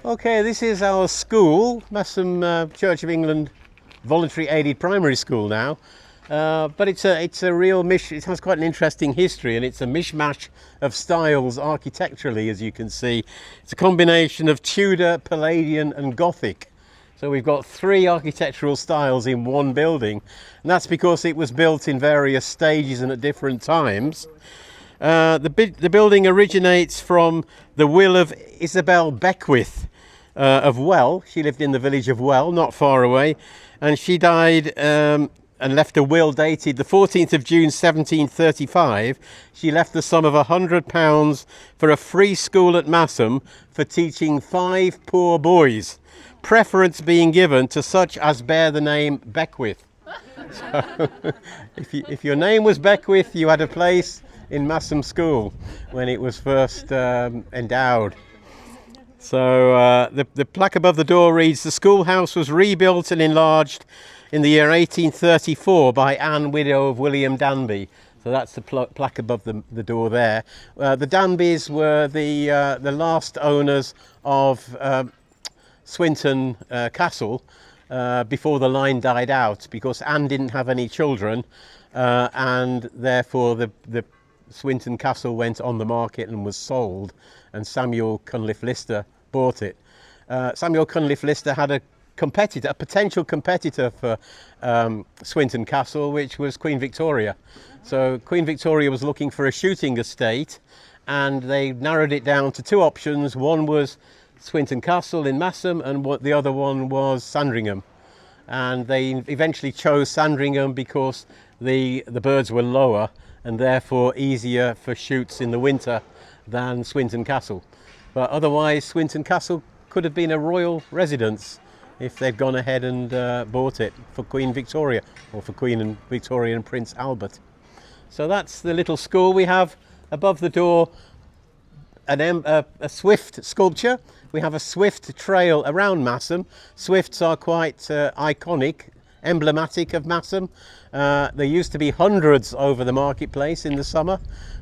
Okay, this is our school, Masham Church of England voluntary aided primary school now. But it's a real it has quite an interesting history, and it's a mishmash of styles architecturally, as you can see. It's a combination of Tudor, Palladian and Gothic. So we've got three architectural styles in one building, and that's because it was built in various stages and at different times. The building originates from the will of Isabel Beckwith of Well. She lived in the village of Well, not far away, and she died and left a will dated the 14th of June 1735. She left the sum of £100 for a free school at Masham for teaching 5 poor boys, preference being given to such as bear the name Beckwith. So if your name was Beckwith, you had a place in Masham School when it was first endowed. So the plaque above the door reads, "The schoolhouse was rebuilt and enlarged in the year 1834 by Anne, widow of William Danby." So that's the plaque above the door there. The Danbys were the last owners of Swinton Castle before the line died out, because Anne didn't have any children, and therefore the Swinton Castle went on the market and was sold, and Samuel Cunliffe Lister bought it. Samuel Cunliffe Lister had a potential competitor for Swinton Castle, which was Queen Victoria. So Queen Victoria was looking for a shooting estate, and they narrowed it down to 2 options. One was Swinton Castle in Masham, and the other one was Sandringham. And they eventually chose Sandringham because the birds were lower and therefore easier for shoots in the winter than Swinton Castle. But otherwise, Swinton Castle could have been a royal residence if they'd gone ahead and bought it for Queen Victoria, or for Queen Victoria and Prince Albert. So that's the little school. We have above the door a swift sculpture. We have a swift trail around Masham. Swifts are quite iconic, emblematic of Masham. There used to be hundreds over the marketplace in the summer.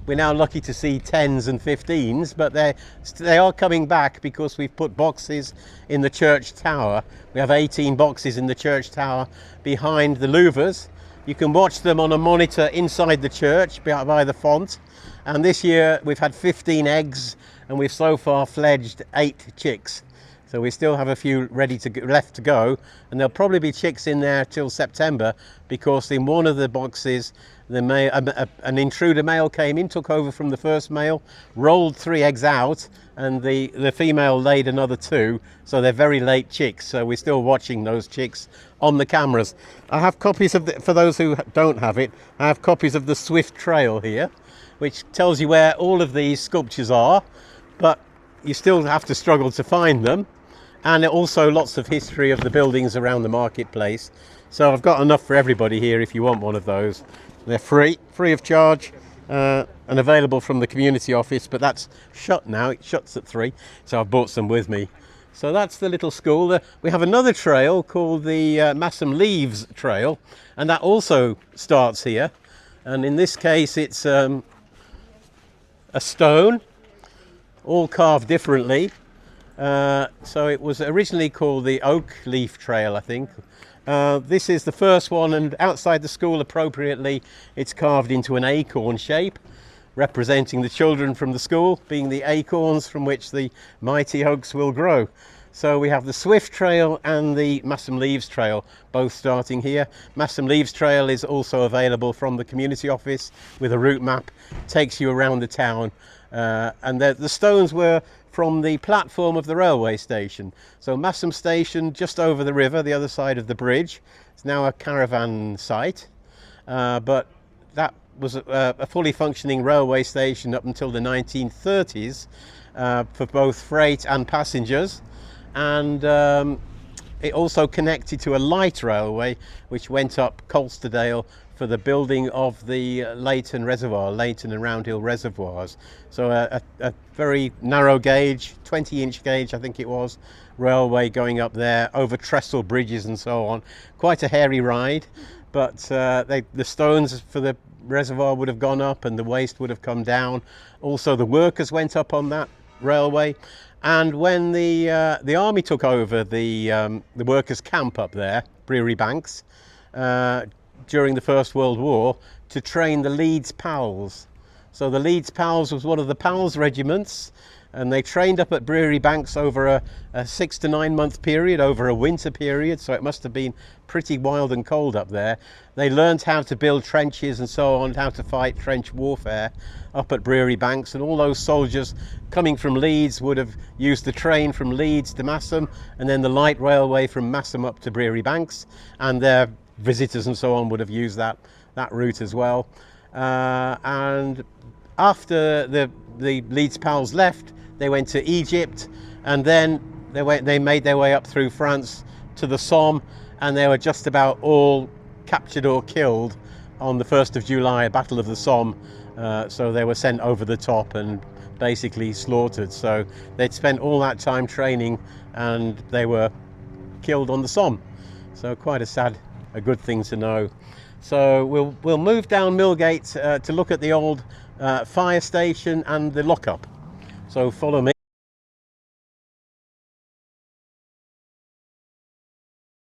We're now lucky to see 10s and 15s, but they are coming back because we've put boxes in the church tower. We have 18 boxes in the church tower behind the louvers. You can watch them on a monitor inside the church by the font. And this year we've had 15 eggs, and we've so far fledged 8 chicks. So we still have a few left to go, and there'll probably be chicks in there till September, because in one of the boxes an intruder male came in, took over from the first male, rolled 3 eggs out, and the female laid another 2. So they're very late chicks. So we're still watching those chicks on the cameras. I have copies for those who don't have it, I have copies of the Swift Trail here, which tells you where all of these sculptures are, but you still have to struggle to find them. And also lots of history of the buildings around the marketplace. So I've got enough for everybody here if you want one of those. They're free of charge, and available from the community office, but that's shut now. It shuts at 3, so I've brought some with me. So that's the little school. We have another trail called the Masham Leaves Trail, and that also starts here. And in this case it's a stone, all carved differently. So it was originally called the Oak Leaf Trail, I think. This is the first one, and outside the school appropriately it's carved into an acorn shape, representing the children from the school being the acorns from which the mighty oaks will grow. So we have the Swift Trail and the Masham Leaves Trail both starting here. Masham Leaves Trail is also available from the community office with a route map, takes you around the town, and the stones were from the platform of the railway station. So Masham Station, just over the river, the other side of the bridge. It's now a caravan site, but that was a fully functioning railway station up until the 1930s for both freight and passengers. And it also connected to a light railway which went up Colsterdale for the building of the Leighton and Roundhill reservoirs. So a very narrow gauge, 20-inch gauge I think it was, railway going up there over trestle bridges and so on. Quite a hairy ride. but the stones for the reservoir would have gone up and the waste would have come down. Also, the workers went up on that railway. And when the army took over the workers' camp up there, Brewery Banks, during the First World War, to train the Leeds Pals. So the Leeds Pals was one of the Pals regiments, and they trained up at Brewery Banks over a 6 to 9 month period, over a winter period, so it must have been pretty wild and cold up there. They learned how to build trenches and so on, how to fight trench warfare up at Brewery Banks, and all those soldiers coming from Leeds would have used the train from Leeds to Masham, and then the light railway from Masham up to Brewery Banks, and their visitors and so on would have used that route as well. And after the Leeds Pals left, they went to Egypt, and then they made their way up through France to the Somme, and they were just about all captured or killed on the 1st of July, Battle of the Somme. So they were sent over the top and basically slaughtered. So they'd spent all that time training and they were killed on the Somme. So quite a good thing to know. So we'll move down Millgate to look at the old fire station and the lockup. So follow me.